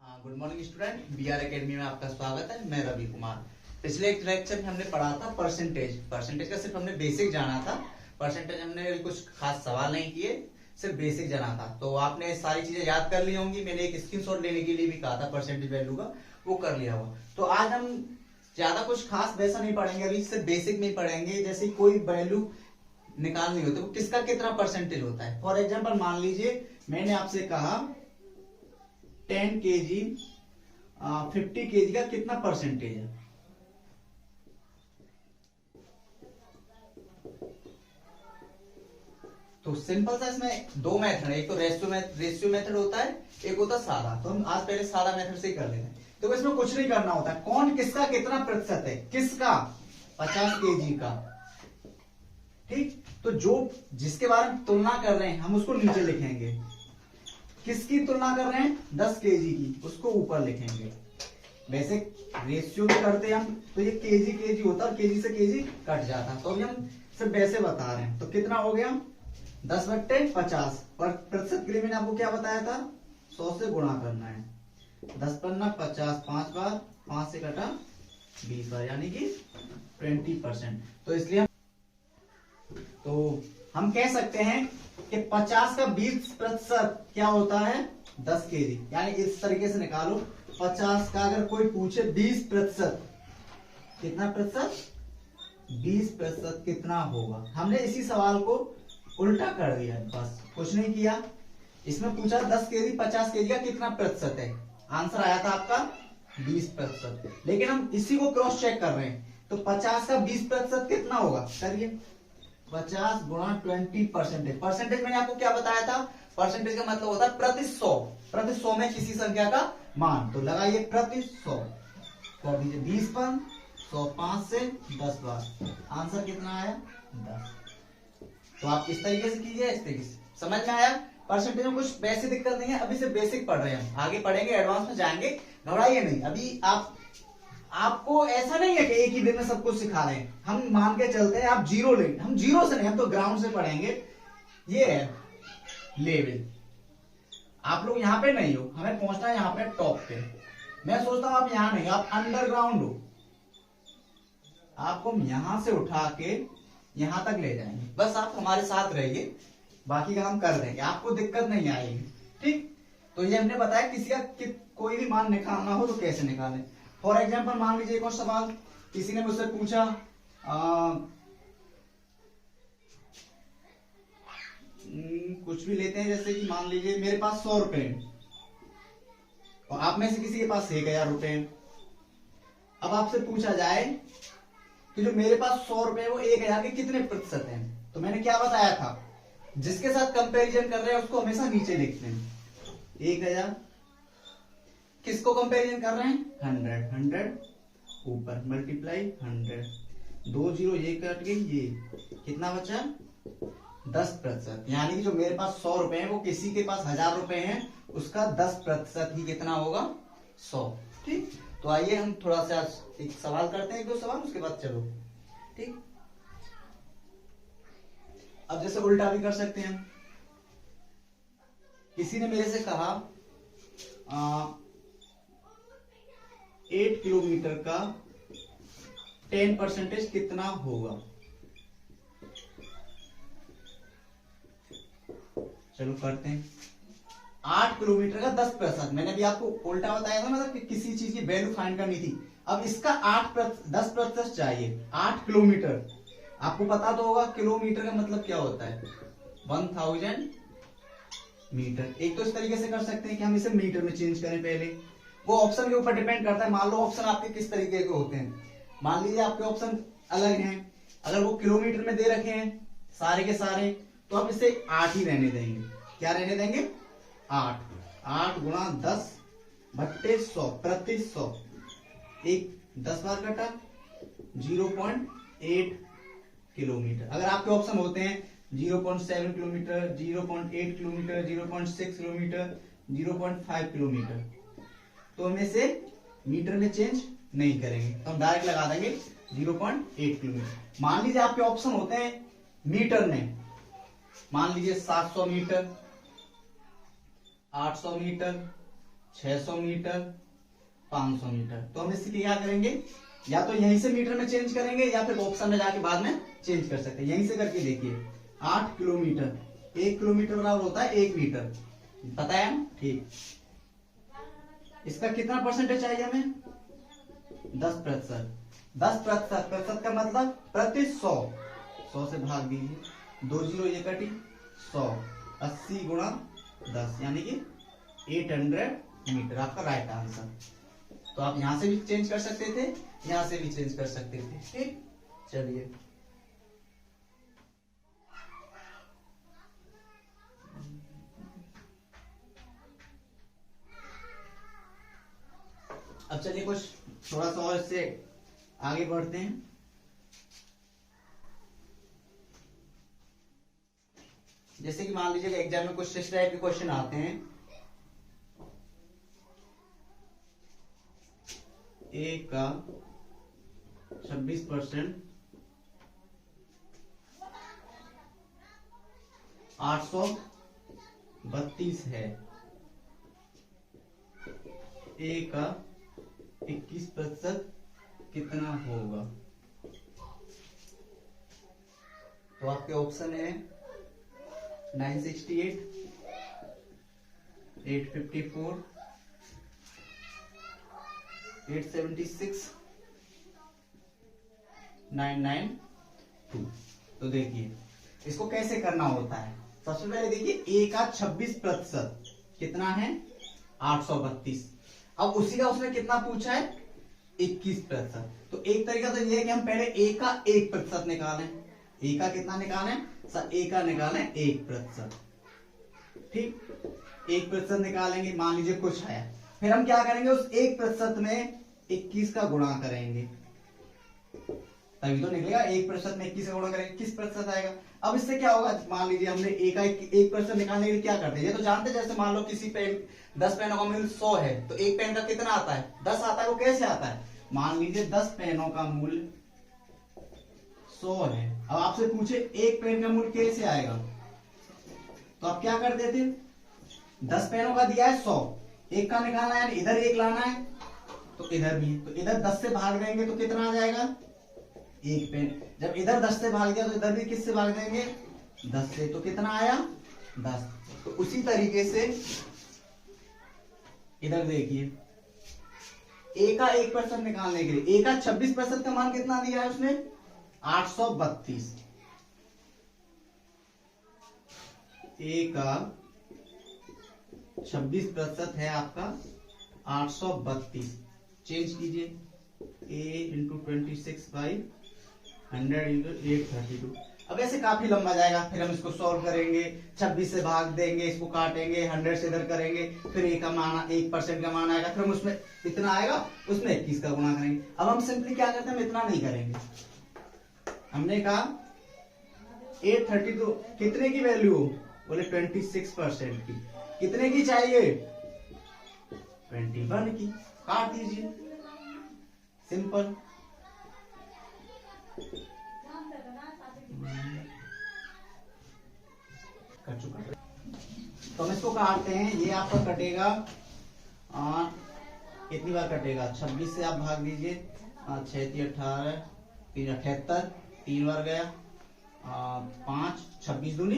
Good morning student, BR academy में आपका स्वागत है। मैं रवि कुमार। पिछले एक लेक्चर में हमने पढ़ा था परसेंटेज का सिर्फ हमने बेसिक जाना था। परसेंटेज हमने कुछ खास सवाल नहीं किए, सिर्फ बेसिक जाना था। तो आपने सारी चीजें याद कर ली होंगी। मैंने एक स्क्रीनशॉट लेने के लिए भी कहा था परसेंटेज वैल्यू का, वो कर लिया हुआ। तो आज हम ज्यादा कुछ खास वैसा नहीं पढ़ेंगे, अभी सिर्फ बेसिक में ही पढ़ेंगे। जैसे कोई वैल्यू निकालनी होती है, वो किसका कितना परसेंटेज होता है। फॉर एग्जाम्पल मान लीजिए मैंने आपसे कहा 10 kg 50 kg का कितना परसेंटेज है। तो सिंपल सा इसमें दो मेथड है, एक तो रेशियो मेथड होता है, एक होता है सादा। तो हम आज पहले सादा मेथड से ही कर लेते हैं। तो इसमें कुछ नहीं करना होता, कौन किसका कितना प्रतिशत है, किसका 50 kg का, ठीक। तो जो जिसके बारे में तुलना कर रहे हैं हम उसको नीचे लिखेंगे, किसकी तुलना कर रहे हैं 10 kg की, उसको ऊपर लिखेंगे। वैसे रेशियो में करते हैं हम तो ये केजी होता है, केजी से केजी कट जाता। तो अभी हम सिर्फ वैसे बता रहे हैं। तो कितना हो गया 10/50 पर प्रतिशत के लिए मैंने आपको क्या बताया था, 100 से गुणा करना है। 10 पन्ना 50, 5 बार 5 से कटा 20 बार, यानी कि 20%। तो इसलिए हम कह सकते हैं कि 50 का 20% क्या होता है 10 kg। यानी इस तरीके से निकालो, 50 का अगर कोई पूछे 20% कितना प्रतिशत, 20% कितना होगा। हमने इसी सवाल को उल्टा कर दिया, बस कुछ नहीं किया। इसमें पूछा 10 kg 50 kg का कितना प्रतिशत है, आंसर आया था आपका 20%। लेकिन हम इसी को क्रॉस चेक कर रहे हैं, तो 50 का 20% कितना होगा, करिए 50 गुणा 20%। परसेंटेज मैंने आपको क्या बताया था, परसेंटेज का मतलब होता है प्रति 100 में किसी संख्या का मान। तो लगाइए प्रति 100 कर दीजिए 20 पर 100, 5 से 10 बार, आंसर कितना आया 10। तो आप इस तरीके से कीजिए, इस तरीके से। समझ में आया। परसेंटेज में कुछ वैसी दिक्कत नहीं है, अभी से बेसिक पढ़ रहे हैं, आगे पढ़ेंगे, एडवांस में जाएंगे, घबराइए नहीं। अभी आपको ऐसा नहीं है कि एक ही दिन में सब कुछ सिखा रहे हैं। हम मान के चलते हैं आप जीरो ले, हम जीरो से नहीं, हम तो ग्राउंड से पढ़ेंगे। ये है लेवल, आप लोग यहाँ पे नहीं हो, हमें पहुंचना है यहाँ पे टॉप पे। मैं सोचता हूं आप यहाँ नहीं, आप अंडरग्राउंड हो, आपको हम यहां से उठा के यहां तक ले जाएंगे। बस आप हमारे साथ रहिए, बाकी का हम कर देंगे, आपको दिक्कत नहीं आएगी, ठीक। तो ये हमने बताया किसी का कोई भी मान निकालना हो तो कैसे निकालें। फॉर एग्जाम्पल मान लीजिए एक और सवाल किसी ने मुझसे पूछा, कुछ भी लेते हैं, जैसे कि मान लीजिए मेरे पास 100 रुपए और आप में से किसी के पास 1000 रुपए। अब आपसे पूछा जाए कि जो मेरे पास 100 रुपए वो 1000 के कितने प्रतिशत हैं। तो मैंने क्या बताया था, जिसके साथ कंपैरिजन कर रहे हैं उसको हमेशा नीचे लिखते हैं। 1000 किसको कंपैरिजन कर रहे हैं 100 ऊपर मल्टीप्लाई 100, 2 0 ये कट गई, ये कितना बचा 10%। यानी कि जो मेरे पास 100 रुपए हैं वो किसी के पास 1000 रुपए हैं, उसका 10% ही कितना होगा 100, ठीक। तो आइए हम थोड़ा सा एक सवाल करते हैं, एक दो सवाल, उसके बाद चलो, ठीक। अब जैसे उल्टा भी कर सकते हैं। किसी ने मेरे से कहा 8 किलोमीटर का 10% कितना होगा। चलो करते हैं। 8 किलोमीटर का 10%, मैंने भी आपको उल्टा बताया था, मतलब कि किसी चीज की वैल्यू फाइंड करनी थी। अब इसका 10% चाहिए। 8 किलोमीटर आपको पता तो होगा, किलोमीटर का मतलब क्या होता है 1000 मीटर। एक तो इस तरीके से कर सकते हैं कि हम इसे मीटर में चेंज करें पहले, वो ऑप्शन के ऊपर डिपेंड करता है। मान लो ऑप्शन आपके किस तरीके के होते हैं, मान लीजिए आपके ऑप्शन अलग हैं, अगर वो किलोमीटर में दे रखे हैं सारे के सारे, तो आप इसे 8 ही रहने देंगे। क्या रहने देंगे 8 गुणा 10/100 प्रति 100, एक 10 बार कटा 0.8 किलोमीटर। अगर आपके ऑप्शन होते हैं 0.7 किलोमीटर, 0.8 किलोमीटर, 0.6 किलोमीटर, 0.5 किलोमीटर, तो हम इसे मीटर में चेंज नहीं करेंगे, तो हम डायरेक्ट लगा देंगे 0.8 किलोमीटर। मान लीजिए आपके ऑप्शन होते हैं मीटर में, मान लीजिए 700 मीटर, 800 मीटर, 600 मीटर, 500 मीटर। तो हम इससे क्या करेंगे, या तो यहीं से मीटर में चेंज करेंगे या फिर ऑप्शन में जाके बाद में चेंज कर सकते हैं। यहीं से करके देखिए, 8 किलोमीटर, 1 किलोमीटर बराबर होता है 1 मीटर, पता है ना? ठीक, इसका कितना परसेंटेज चाहिए हमें? 10%। 10%, प्रतिशत का मतलब प्रति 100, 100 से भाग दीजिए, 2 जीरो ये कटी, 100, 80 गुणा 10 यानी कि 800 मीटर आपका राइट आंसर। तो आप यहां से भी चेंज कर सकते थे, यहां से भी चेंज कर सकते थे। ठीक, चलिए अब चलिए कुछ थोड़ा सा और इससे आगे बढ़ते हैं। जैसे कि मान लीजिए एग्जाम में कुछ इस टाइप के क्वेश्चन आते हैं, ए का 26% 832 है, ए का 21% कितना होगा? तो आपके ऑप्शन है 968, 854, 876, 992। तो देखिए इसको कैसे करना होता है। सबसे पहले देखिए ए का 26% कितना है? 832। अब उसी का उसने कितना पूछा है? 21%। तो एक तरीका तो ये है कि हम पहले ए का 1% निकालें। ए का कितना निकालें सर? ए का निकालें 1%। ठीक, 1% निकालेंगे, मान लीजिए कुछ है, फिर हम क्या करेंगे, उस 1% में 21 का गुणा करेंगे, तभी तो निकलेगा। 1% में 21 का गुणा करेंगे 21% आएगा। अब इससे क्या होगा, मान लीजिए हमने ए का 1% निकालने के लिए क्या करते हैं, ये तो जानते हैं। जैसे मान लो किसी पेन 10 पेनों का मूल्य 100 है, तो एक पेन का कितना आता है? 10 आता है। वो कैसे आता है? मान लीजिए 10 पेनों का मूल्य 100 है। अब आपसे पूछे एक पेन का मूल्य कैसे आएगा, तो आप क्या कर देते? 10 पेनों का दिया है 100, एक का निकालना है, इधर एक लाना है, तो इधर भी, तो इधर 10 से भाग देंगे तो कितना आ जाएगा? एक पेन। जब इधर 10 से भाग दिया तो इधर भी किससे भाग देंगे? 10 से, तो कितना आया? 10। तो उसी तरीके से इधर देखिए, ए का 1% निकालने के लिए, ए का 26% का मान कितना दिया है उसने? 832। ए का 26% है आपका 832। चेंज कीजिए, a इंटू 26/100 इंटू 832। अब ऐसे काफी लंबा जाएगा, फिर हम इसको सॉल्व करेंगे, 26 से भाग देंगे, इसको काटेंगे, 100 से इधर करेंगे, फिर ए का मान 1% का मान आएगा, फिर हम उसमें इतना आएगा, उसमें 21 का गुणा करेंगे। अब हम सिंपली क्या करते हैं, हम इतना नहीं करेंगे। हमने कहा 832 कितने की वैल्यू? बोले 26% की। कितने की चाहिए? 21 की। काट दीजिए, सिंपल। कर चुका। तो हम इसको काटते हैं, ये आपका कटेगा कितनी बार कटेगा? 26 से आप भाग दीजिए, 6 × 18, 3 × 78, 3 बार गया, 5, 26 दूनी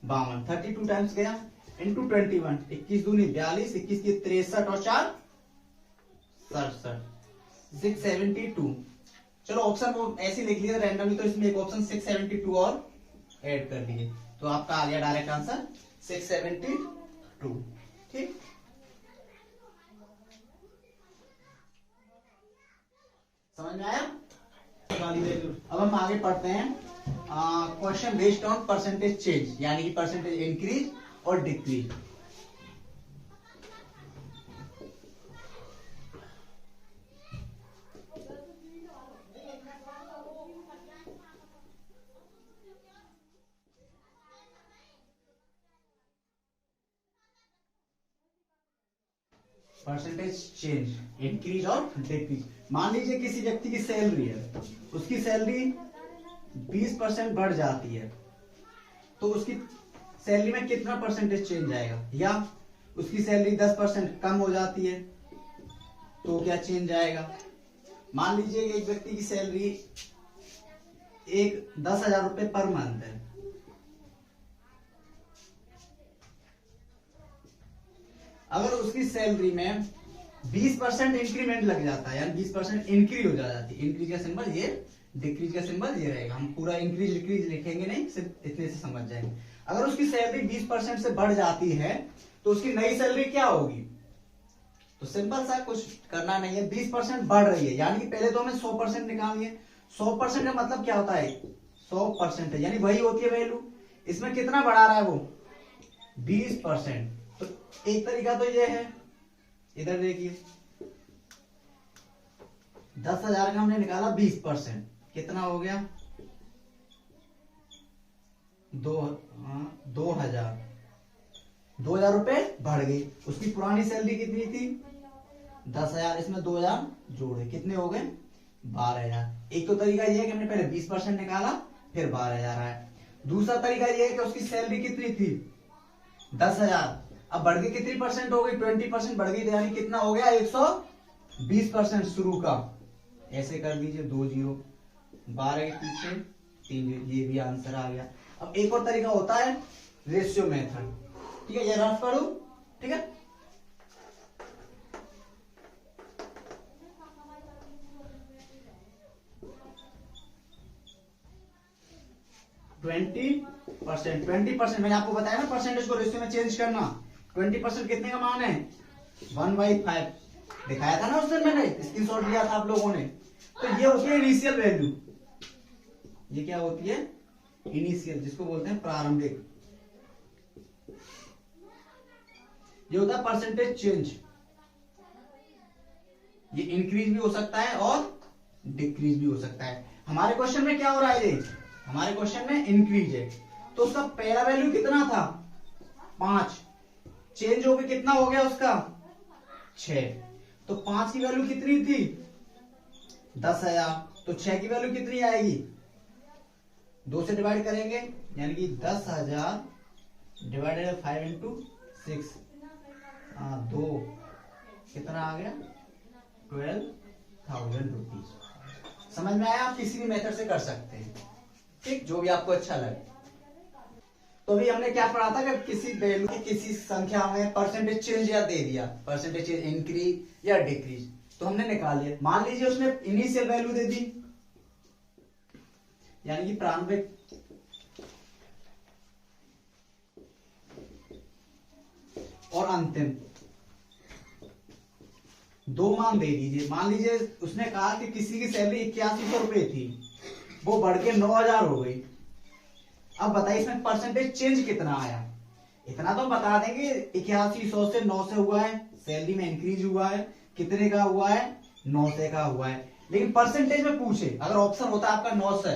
52, 32 टाइम्स गया, इंटू 21, 21 दूनी 42, 21 की 63 और 4 67, 672। चलो ऑप्शन वो ऐसे लिख लिया रैंडमली, तो इसमें एक ऑप्शन 672 और ऐड कर दिए, तो आपका आ गया डायरेक्ट आंसर 672। ठीक, समझ में आया? अब हम आगे पढ़ते हैं question based on percentage change, यानी कि परसेंटेज इंक्रीज और डिक्रीज। परसेंटेज चेंज, इंक्रीज और डिक्रीज। मान लीजिए किसी व्यक्ति की सैलरी है, उसकी सैलरी 20% बढ़ जाती है, तो उसकी सैलरी में कितना परसेंटेज चेंज आएगा, या उसकी सैलरी 10% कम हो जाती है तो क्या चेंज आएगा। मान लीजिए एक व्यक्ति की सैलरी 10,000 रुपए पर मंथ है, अगर उसकी सैलरी में 20% इंक्रीमेंट लग जाता है, यानी 20% इंक्रीज हो जाती है, इंक्रीज का सिंबल ये, डिक्रीज का सिंबल ये रहेगा। हम पूरा इंक्रीज डिक्रीज लिखेंगे नहीं, सिर्फ इतने से समझ जाएंगे। अगर उसकी सैलरी 20% से बढ़ जाती है तो उसकी नई सैलरी क्या होगी। तो सिंपल सा, कुछ करना नहीं है, 20% बढ़ रही है, यानी कि पहले तो हमें 100% निकालनी है। 100% का मतलब क्या होता है, 100% है, यानी वही होती है वैल्यू। इसमें कितना बढ़ा रहा है वो, 20%। तो एक तरीका तो ये है, इधर देखिए 10,000 का हमने निकाला 20%, कितना हो गया 2,000 रुपए बढ़ गई। उसकी पुरानी सैलरी कितनी थी 10,000, इसमें 2,000 जोड़े, कितने हो गए 12,000। एक तो तरीका ये है कि हमने पहले 20% निकाला फिर 12,000 आया। दूसरा तरीका ये है कि उसकी सैलरी कितनी थी 10,000, अब बढ़ गई कितनी परसेंट हो गई, 20% बढ़ गई, यानी कितना हो गया 120% शुरू का। ऐसे कर दीजिए 2 0, 12 के पीछे 3, ये भी आंसर आ गया। अब एक और तरीका होता है रेशियो मेथड, ठीक है, ये रफ करूं, ठीक है। ट्वेंटी परसेंट मैंने आपको बताया ना, परसेंटेज को रेशियो में चेंज करना। 20% कितने का मान है 1/5, दिखाया था ना उस दिन, मैंने स्क्रीनशॉट लिया था आप लोगों ने। तो ये होती है इनिशियल वैल्यू, ये क्या होती है इनिशियल, जिसको बोलते हैं प्रारंभिक। ये होता है परसेंटेज चेंज, ये इंक्रीज भी हो सकता है और डिक्रीज भी हो सकता है। हमारे क्वेश्चन में क्या हो रहा है, ये हमारे क्वेश्चन में इंक्रीज है, तो उसका पहला वैल्यू कितना था 5, चेंज हो गया कितना हो गया उसका 6, तो 5 की वैल्यू कितनी थी 10,000, तो 6 की वैल्यू कितनी आएगी 2 से डिवाइड करेंगे, यानी कि 10,000 डिवाइडेड 5 इंटू 6, 2 कितना आ गया 12,000 रुपीज। समझ में आया, आप किसी भी मेथड से कर सकते हैं, ठीक, जो भी आपको अच्छा लगे। तो अभी हमने क्या पढ़ा था कि किसी वैल्यू की किसी संख्या में परसेंटेज चेंज या दे दिया, परसेंटेज चेंज इंक्रीज या डिक्रीज, तो हमने निकाल लिया। मान लीजिए उसने इनिशियल वैल्यू दे दी, यानी कि प्रारंभिक, और अंतिम, 2 मान दे दीजिए। मान लीजिए उसने कहा कि किसी की सैलरी 8100 रुपए थी, वो बढ़ के 9,000 हो गई। अब बताइए इसमें परसेंटेज चेंज कितना आया। इतना तो बता देंगे 8100 से 9 से हुआ है, सैलरी में इंक्रीज हुआ है, कितने का हुआ है 9 से का हुआ है। लेकिन परसेंटेज में पूछे, अगर ऑप्शन होता आपका 9 से,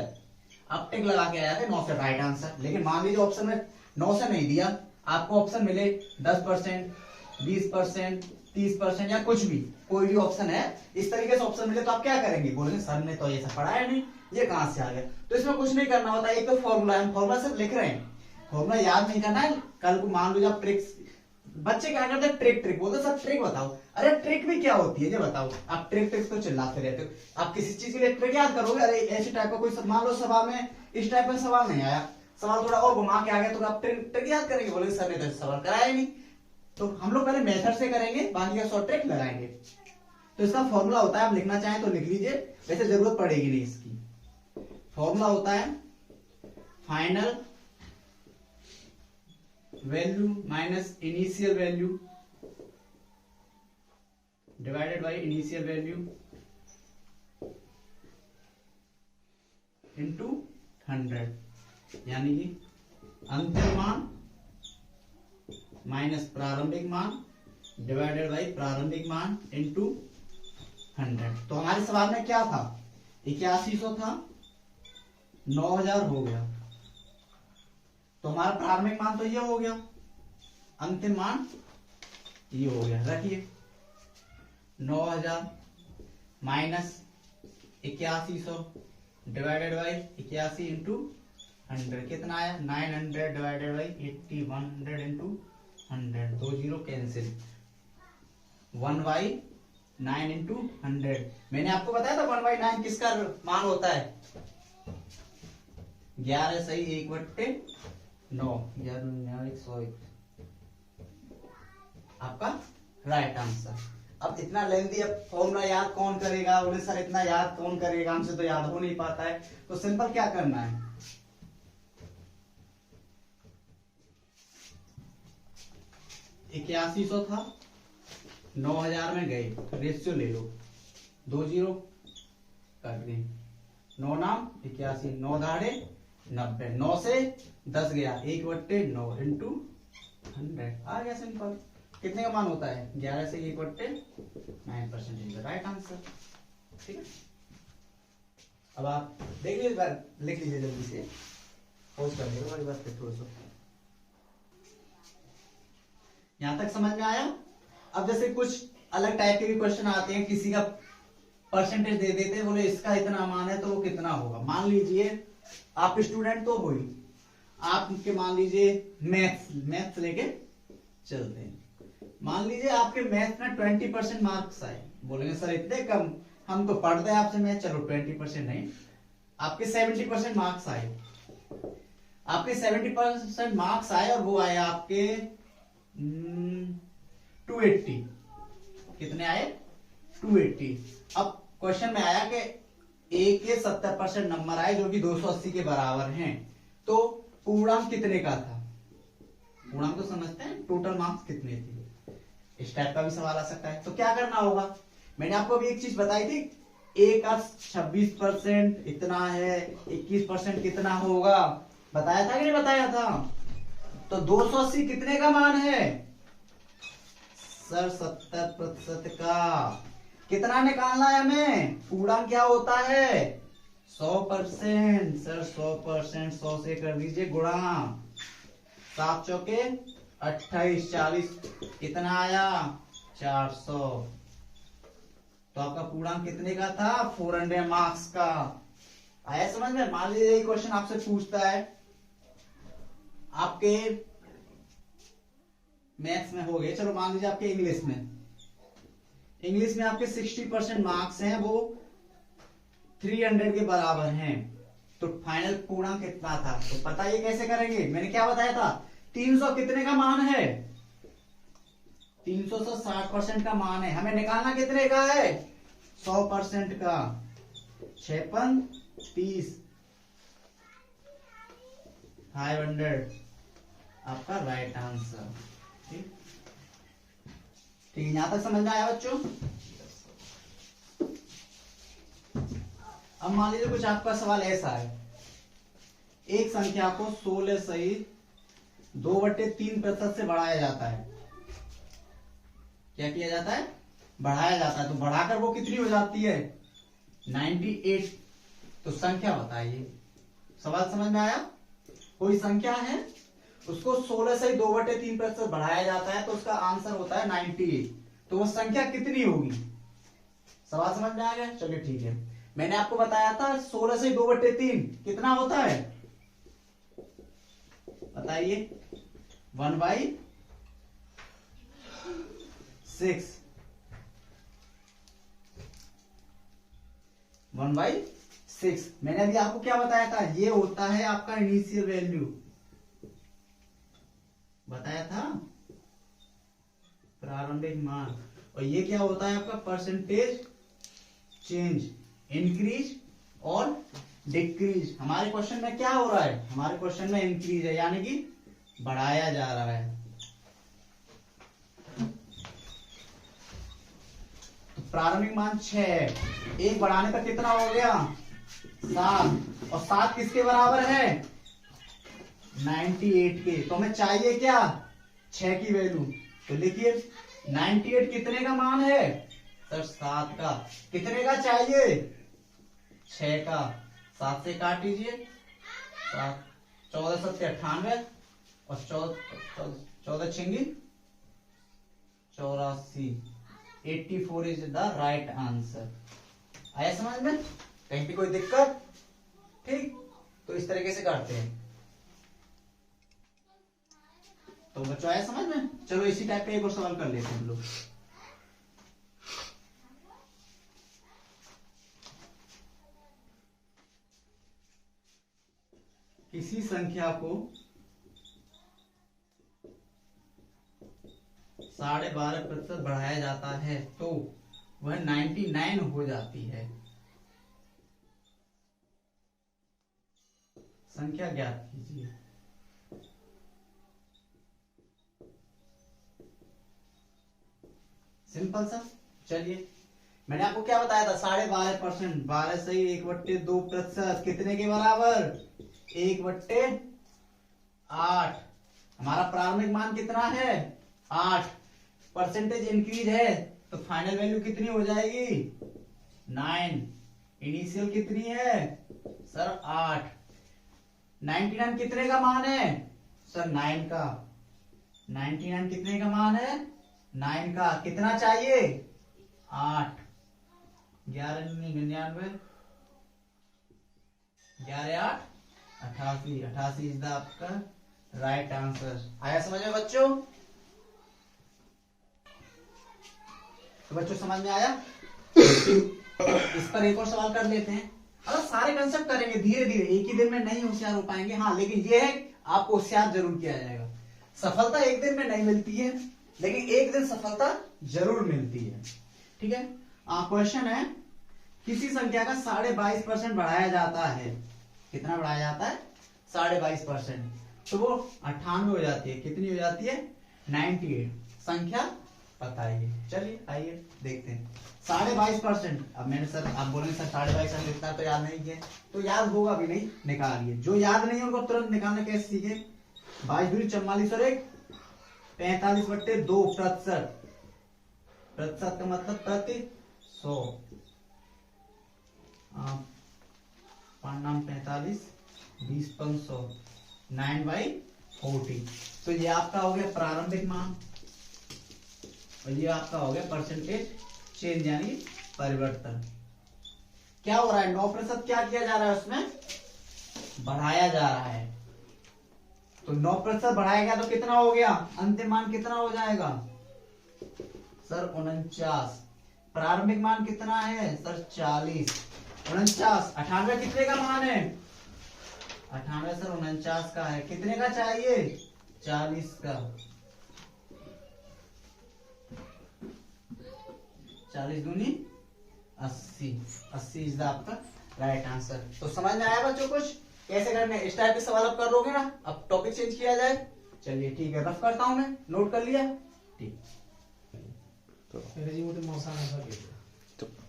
आप टिक लगा के आया थे 9 से राइट आंसर। लेकिन मान लीजिए ऑप्शन में 9 से नहीं दिया, आपको ऑप्शन मिले 10%, 20%, 30% या कुछ भी, कोई भी ऑप्शन है, इस तरीके से ऑप्शन मिले तो आप क्या करेंगे, बोलेंगे सर ने तो ये सब पढ़ाया नहीं, ये कहां से आ गया। तो इसमें कुछ नहीं करना होता, एक तो फॉर्मूला है, हम फॉर्मूला सिर्फ लिख रहे हैं, फॉर्मूला याद नहीं करना है। कल को मान लो जब ट्रिक्स, बच्चे क्या करते हैं ट्रिक बोलते सर ट्रिक बताओ, अरे ट्रिक भी क्या होती है ये बताओ। आप ट्रिक तो चिल्लाते रहते हो, आप किसी चीज के लिए ट्रिक याद करोगे, अरे ऐसे टाइप का कोई मान लो सवाल में इस टाइप का सवाल नहीं आया, सवाल थोड़ा और घुमा के आ गया, तो आप ट्रिक याद करेंगे, बोलेंगे सर ने तो सवाल कराया ही नहीं। तो हम लोग पहले मेथड से करेंगे, बाकी का शॉर्ट ट्रिक लगाएंगे। तो इसका फॉर्मूला होता है, आप लिखना चाहें तो लिख लीजिए, वैसे जरूरत पड़ेगी नहीं इसकी। फॉर्मूला होता है final value minus initial value divided by initial value into 100, यानी कि अंतिम मान माइनस प्रारंभिक मान डिवाइडेड बाय प्रारंभिक मान इनटू 100। तो हमारे सवाल में क्या था 8100 था, 9,000 हो गया, तो हमारा प्रारंभिक मान तो ये हो गया, अंतिम मान ये हो गया। रखिए 9,000 माइनस 8100 डिवाइडेड बाई 81 इंटू 100 कितना आया 900 divided by 80, 100 into 100, 2 0 zero cancel, 1/9 into 100। मैंने आपको बताया था 1/9 किसका मान होता है, 11 सही 1/9, 11 आपका राइट आंसर। अब इतना लेंदी अब फॉर्मूला याद कौन करेगा, बोले सर इतना याद कौन करेगा, हमसे तो याद हो नहीं पाता है। तो सिंपल क्या करना है, 8100 था, 9000 में गए, रेशियो ले लो, 2 जीरो कर दी, 9 नाम 81, 9 दाढ़े 90, 9 से 10 गया, 1/9 इंटू 100 आ गया सिंपल। कितने का मान होता है, 11 से 1/9%, राइट आंसर। ठीक है, अब आप देख लीजिए, लिख लीजिए जल्दी से, पोस्ट कर लीजिए हमारी बात पे थोड़ा सा। यहां तक समझ में आया। अब जैसे कुछ अलग टाइप के भी क्वेश्चन आते हैं, किसी का परसेंटेज दे देते हैं, बोले इसका इतना मान है तो वो कितना होगा। मान लीजिए आप स्टूडेंट तो हो ही, आपके मान लीजिए मैथ्स लेके चलते हैं, मान लीजिए आपके मैथ में 20% मार्क्स आए, बोलेंगे सर इतने कम, हम तो पढ़ते हैं आपसे मैथ, चलो 20% नहीं, आपके 70% मार्क्स आए, आपके 70% मार्क्स आए और वो आए आपके 280, कितने आए 280। अब क्वेश्चन में आया कि ए के 70% नंबर आए जो कि 280 के बराबर हैं, तो पूर्णांक कितने का था, पूर्णांक तो समझते हैं, टोटल मार्क्स कितने थे, इस टाइप का भी सवाल आ सकता है। तो क्या करना होगा, मैंने आपको अभी एक चीज बताई थी, ए का 26% इतना है, 21% कितना होगा, बताया था कि नहीं बताया था। तो 280 कितने का मान है सर, 70% का। कितना निकालना है हमें, पूर्णांक क्या होता है 100%, सर 100%, 100 से कर दीजिए गुणा, 7 चौके 28, 40 कितना आया 400। तो आपका पूर्णांक कितने का था 400 मार्क्स का। आया समझ में। मान लीजिए ये क्वेश्चन आपसे पूछता है, आपके मैथ्स में हो गए, चलो मान लीजिए आपके इंग्लिश में आपके 60% मार्क्स हैं, वो 300 के बराबर हैं, तो फाइनल पूर्णांक कितना था। तो पता ये कैसे करेंगे, मैंने क्या बताया था, 300 कितने का मान है, 300 से 60% का मान है, हमें निकालना कितने का है 100% का, 56 30 500 आपका राइट आंसर। ठीक ठीक है, यहां तक समझ में आया बच्चों। अब मान लीजिए कुछ आपका सवाल ऐसा है, एक संख्या को 16 सहित 2/3% से बढ़ाया जाता है, क्या किया जाता है, बढ़ाया जाता है, तो बढ़ाकर वो कितनी हो जाती है 98। तो संख्या बताइए, सवाल समझ में आया। कोई संख्या है उसको 16 से 2/3% बढ़ाया जाता है, तो उसका आंसर होता है 98, तो वो संख्या कितनी होगी, सवाल समझ में आ गया। चलिए ठीक है, मैंने आपको बताया था 16 से 2/3 कितना होता है, बताइए 1/6, 1/6। मैंने अभी आपको क्या बताया था, ये होता है आपका इनिशियल वैल्यू, बताया था प्रारंभिक मान, और ये क्या होता है आपका परसेंटेज चेंज, इंक्रीज और डिक्रीज। हमारे क्वेश्चन में क्या हो रहा है, हमारे क्वेश्चन में इंक्रीज है, यानी कि बढ़ाया जा रहा है। तो प्रारंभिक मान 6 है, एक बढ़ाने पर कितना हो गया 7, और 7 किसके बराबर है 98 के। तो हमें चाहिए क्या 6 की वैल्यू, तो लिखिए 98 कितने का मान है सर 7 का, कितने का चाहिए 6 का, 7 से काट दीजिए, 14 7 98 और 14 छिंगी 84, 84 इज द राइट आंसर। आया समझ में, कहीं भी कोई दिक्कत, ठीक। तो इस तरीके से करते हैं। तो बच्चों आया समझ में। चलो इसी टाइप का एक और सवाल कर लेते हैं हम लोग। किसी संख्या को 12.5% बढ़ाया जाता है तो वह 99 हो जाती है। संख्या ज्ञात कीजिए। सिंपल सा। चलिए मैंने आपको क्या बताया था, 12.5%, 12 सही 1/2% कितने के बराबर, 1/8। हमारा प्रारंभिक मान कितना है 8, परसेंटेज इंक्रीज है तो फाइनल वैल्यू कितनी हो जाएगी 9। इनिशियल कितनी है सर 8। 99 कितने का मान है सर 9 का। 99 कितने का मान है 9 का। कितना चाहिए 8। 11 99 11 8 88। 88 इज द आपका राइट आंसर। आया समझ में बच्चों। तो बच्चों समझ में आया। इस पर एक और सवाल कर लेते हैं। अब सारे कंसेप्ट करेंगे धीरे धीरे, एक ही दिन में नहीं होशियार हो पाएंगे। हाँ लेकिन ये है आपको होशियार जरूर किया जाएगा। सफलता एक दिन में नहीं मिलती है लेकिन एक दिन सफलता जरूर मिलती है। ठीक है। क्वेश्चन है किसी संख्या का 22.5% बढ़ाया जाता है। कितना बढ़ाया जाता है 22.5%, तो वो 98 हो जाती है। कितनी हो जाती है 98। संख्या बताइए। चलिए आइए देखते हैं। 22.5%। अब मैंने सर आप बोलेंगे सर 22.5% लिखना तो याद नहीं है, तो याद होगा भी नहीं, निकालिए। जो याद नहीं है उनको तुरंत निकालना कैसे सीखे। 22 दूनी 44 और 1 45/2%। प्रतिशत का मतलब प्रति 100। 45 20 500 9/40। तो ये आपका हो गया प्रारंभिक मान और ये आपका हो गया परसेंटेज चेंज यानी परिवर्तन। क्या हो रहा है 9% क्या किया जा रहा है उसमें बढ़ाया जा रहा है। तो 9% बढ़ाया गया तो कितना हो गया अंतिम मान कितना हो जाएगा सर 49। प्रारंभिक मान कितना है सर 40। 49 98 कितने का मान है 98 सर 49 का है। कितने का चाहिए 40 का। 40 दूनी 80। 80 इज द आपका राइट आंसर। तो समझ में आया बच्चों कुछ कैसे करने। इस टाइप के सवाल आप कर लोगे ना। अब टॉपिक चेंज किया जाए। चलिए ठीक है, रफ करता हूं मैं, नोट कर लिया। ठीक तो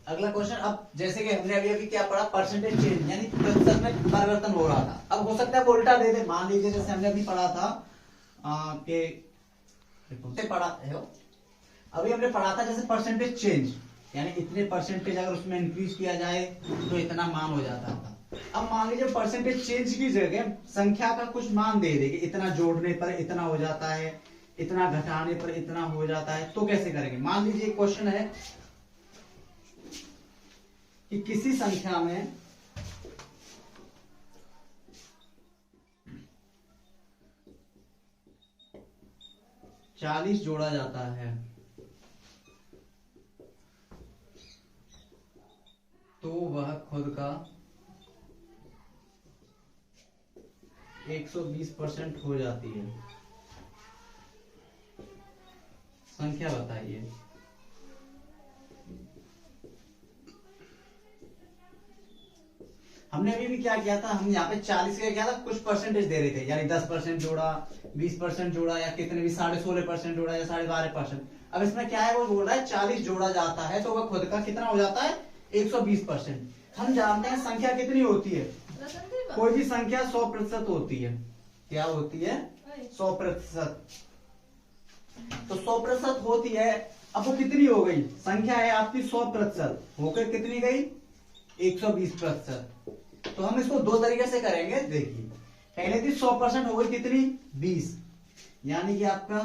अगला क्वेश्चन। अब जैसे कि हमने अभी अभी क्या पढ़ा परसेंटेज चेंज यानी प्रतिशत में परिवर्तन हो रहा था। अब हो सकता है वो उल्टा दे दे। मान लीजिए जैसे हमने अभी पढ़ा था कि पढ़ा है अभी हमने पढ़ा था जैसे परसेंटेज चेंज यानी इतने परसेंटेज अगर उसमें इंक्रीज किया जाए तो इतना मान हो जाता था। अब मान लीजिए परसेंटेज चेंज की जगह संख्या का कुछ मान दे देंगे, इतना जोड़ने पर इतना हो जाता है, इतना घटाने पर इतना हो जाता है। तो कैसे करेंगे। मान लीजिए क्वेश्चन है कि किसी संख्या में चालीस जोड़ा जाता है तो वह खुद का 120% हो जाती है। संख्या बताइए। हमने अभी भी क्या किया था, हम यहाँ पे 40 का क्या था कुछ परसेंटेज दे रहे थे यानी 10% जोड़ा 20% जोड़ा या कितने भी 16.5% जोड़ा या 12.5%। अब इसमें क्या है वो बोल रहा है 40 जोड़ा जाता है तो वह खुद का कितना हो जाता है 120%। हम जानते हैं संख्या कितनी होती है, कोई भी संख्या 100% होती है। क्या होती है 100%। तो 100% होती है। अब वो कितनी हो गई संख्या है आपकी 100% होकर कितनी गई 120%। तो हम इसको दो तरीके से करेंगे। देखिए पहले थी 100% हो गई कितनी 20 यानी कि आपका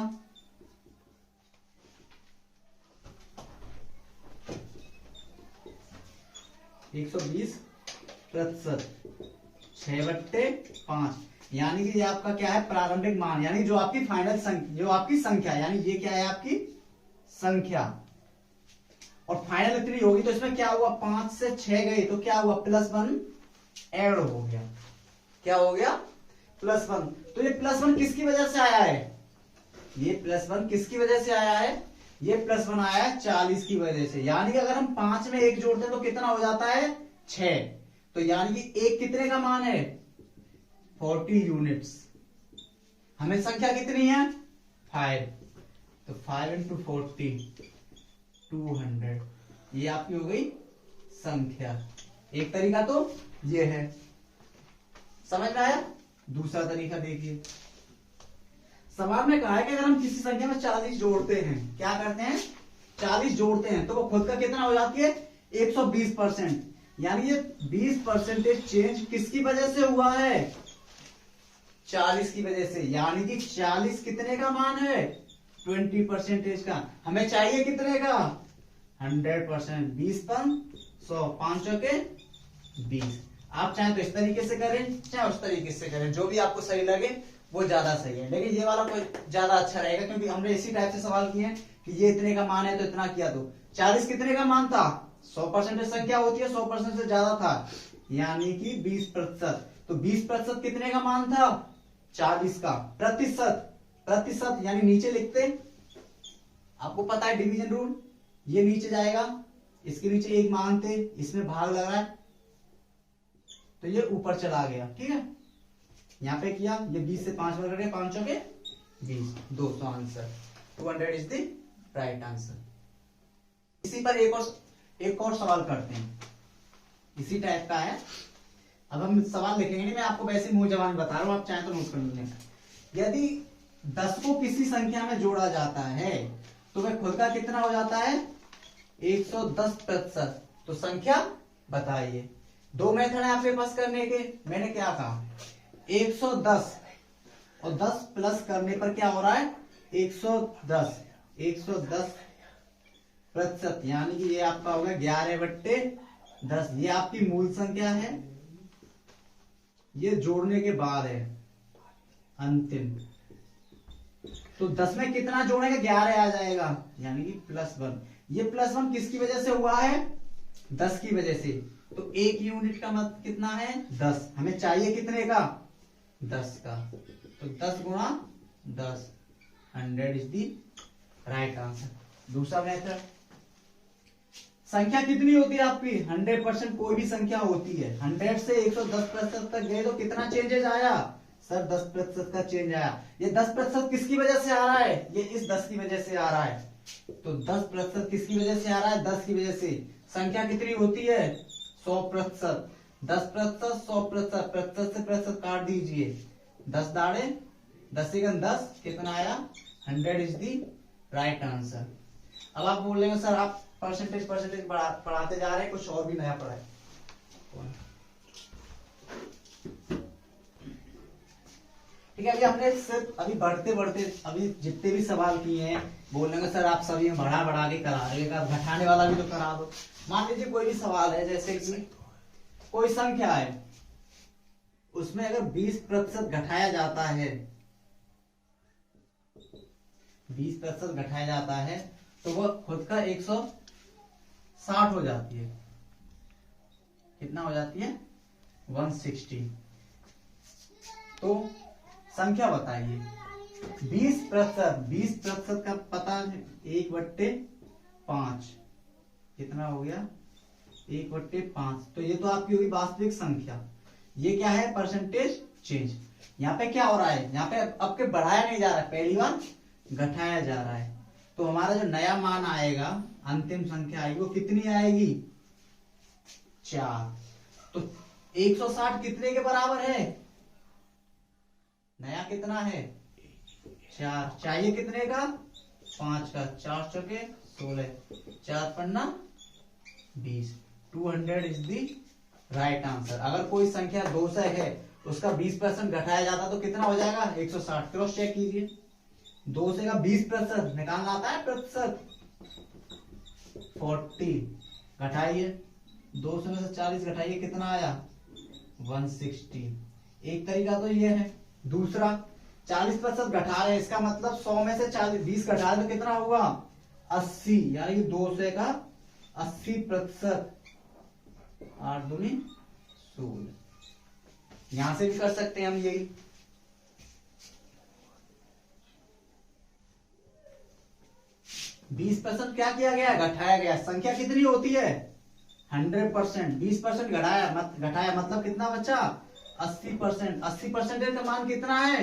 120%। 6/5 यानी कि ये आपका क्या है, प्रारंभिक मान, यानी जो आपकी फाइनल संख्या, जो आपकी संख्या, यानी ये क्या है आपकी संख्या, और फाइनल इतनी होगी। तो इसमें क्या हुआ, 5 से 6 गई तो क्या हुआ, +1 ऐड हो गया। क्या हो गया, +1। तो ये +1 किसकी वजह से आया है, ये +1 किसकी वजह से आया है, ये +1 आया है 40 की वजह से। यानी कि अगर हम 5 में 1 जोड़ते हैं तो कितना हो जाता है, 6। तो यानी कि 1 कितने का मान है, 40 यूनिट्स। हमें संख्या कितनी है, 5। तो 5 × 40 200, ये आपकी हो गई संख्या। एक तरीका तो ये है, समझ में आया। दूसरा तरीका देखिए, सवाल में कहा है कि अगर हम किसी संख्या में 40 जोड़ते हैं, क्या करते हैं, 40 जोड़ते हैं, तो वो खुद का कितना हो जाती है, 120%। यानी ये 20% चेंज किसकी वजह से हुआ है, 40 की वजह से। यानी कि 40 कितने का मान है, 20% का। हमें चाहिए कितने का, 100%। 20 × 100, 5 के 20। आप चाहे तो इस तरीके से करें, चाहे उस तरीके से करें, जो भी आपको सही लगे वो ज्यादा सही है। लेकिन ये वाला कोई ज्यादा अच्छा रहेगा, क्योंकि हमने इसी टाइप से सवाल किए हैं कि ये इतने का मान है तो इतना किया। तो 40 कितने का मान था, 100% संख्या होती है, 100% से ज्यादा था, यानी कि 20%। तो 20% कितने का मान था, 40 का। प्रतिशत यानी नीचे लिखते, आपको पता है डिवीजन रूल, ये नीचे जाएगा, इसके नीचे एक मान थे, इसमें भाग लग रहा है तो ये ऊपर चला गया। ठीक है, यहां पे किया, ये 20 से 5 बढ़ गए, 5 के 20, 200 answer, 200 is the right answer. इसी पर एक और सवाल करते हैं, इसी टाइप का है। अब हम सवाल लिखेंगे नहीं, मैं आपको वैसे मुंह जबान बता रहा हूं, आप चाहे तो नोट कर लें। यदि 10 को किसी संख्या में जोड़ा जाता है तो वह खुद का कितना हो जाता है, 110%। तो संख्या बताइए। दो मेथड है आपके पास करने के। मैंने क्या कहा, 110 और 10 प्लस करने पर क्या हो रहा है, 110%। यानी कि ये आपका होगा 11/10। ये आपकी मूल संख्या है, ये जोड़ने के बाद है अंतिम। तो 10 में कितना जोड़ेंगे, 11 आ जाएगा, यानी कि +1। ये +1 किसकी वजह से हुआ है, 10 की वजह से। तो 1 यूनिट का मतलब कितना है, 10। हमें चाहिए कितने का, 10 का। तो 10 × 10, 100 इज दी राइट आंसर। दूसरा मेथड, संख्या कितनी होती है आपकी, 100%। कोई भी संख्या होती है, 100 से 110% तक गए तो कितना चेंजेस आया, सर 10% का चेंज आया। ये 10% किसकी वजह से आ रहा है, ये इस 10 की वजह से आ रहा है। तो 10% किसकी वजह से आ रहा है, 10 की वजह से। संख्या कितनी होती है, 100%। 10%, 100%, प्रतिशत से प्रतिशत काट दीजिए, 10 दाड़े 10 × 10 कितना आया, 100 इज दी राइट आंसर। अब आप बोलेंगे सर आप परसेंटेज पढ़ाते जा रहे हैं, कुछ और भी नया पढ़ाए। ठीक है, अभी हमने सिर्फ अभी बढ़ते अभी जितने भी सवाल किए हैं, बोलेंगे सर आप सभी में बढ़ा के करा रहे हैं, घटाने वाला भी तो करा दो। मान लीजिए कोई भी सवाल है, जैसे कि कोई संख्या है, उसमें अगर 20% घटाया जाता है, 20% घटाया जाता है तो वह खुद का 160 हो जाती है। कितना हो जाती है, 160। तो संख्या बताइए, 20% का पता है, 1/5 कितना हो गया, 1/5। तो ये तो आपकी होगी वास्तविक संख्या। ये क्या है, परसेंटेज चेंज। यहाँ पे क्या हो रहा है, यहाँ पे अब के बढ़ाया नहीं जा रहा है, पहली बार घटाया जा रहा है। तो हमारा जो नया मान आएगा, अंतिम संख्या आएगी, वो कितनी आएगी, 4। तो 160 कितने के बराबर है, नया कितना है, 4। चाहिए कितने का, 5 का। 4 चौके 16, 4 पन्ना 20, 200 इज दी राइट आंसर। अगर कोई संख्या 200 है, उसका 20% घटाया जाता तो कितना हो जाएगा, 160। क्रॉस चेक कीजिए, 200 का 20% निकालना आता है, प्रतिशत 40 घटाइए, 200 में से 40 घटाइए, कितना आया, 160। एक तरीका तो ये है। दूसरा 40% घटा रहे हैं, इसका मतलब 100 में से 20 घटा रहे तो कितना हुआ 80, यानी कि 200 का 80%। 8 दूनी 16। यहां से भी कर सकते हैं हम यही। बीस परसेंट क्या किया गया, घटाया गया। संख्या कितनी होती है 100%, 20% घटाया मतलब कितना बचा 80%। 80% का मान कितना है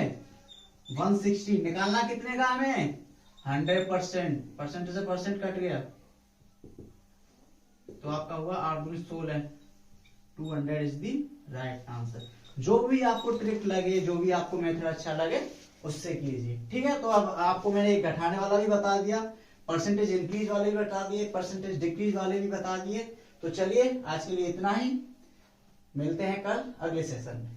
160। निकालना कितने का हमें 100%। परसेंट से परसेंट कट गया तो आपका हुआ 8 दूनी 16। 200 इज दी राइट आंसर। जो भी आपको ट्रिक लगे, जो भी आपको मेथड अच्छा लगे उससे कीजिए। ठीक है, तो अब आपको मैंने एक घटाने वाला भी बता दिया, परसेंटेज इंक्रीज वाले भी बता दिए, परसेंटेज डिक्रीज वाले भी बता दिए। तो चलिए आज के लिए इतना ही, मिलते हैं कल अगले सेशन में।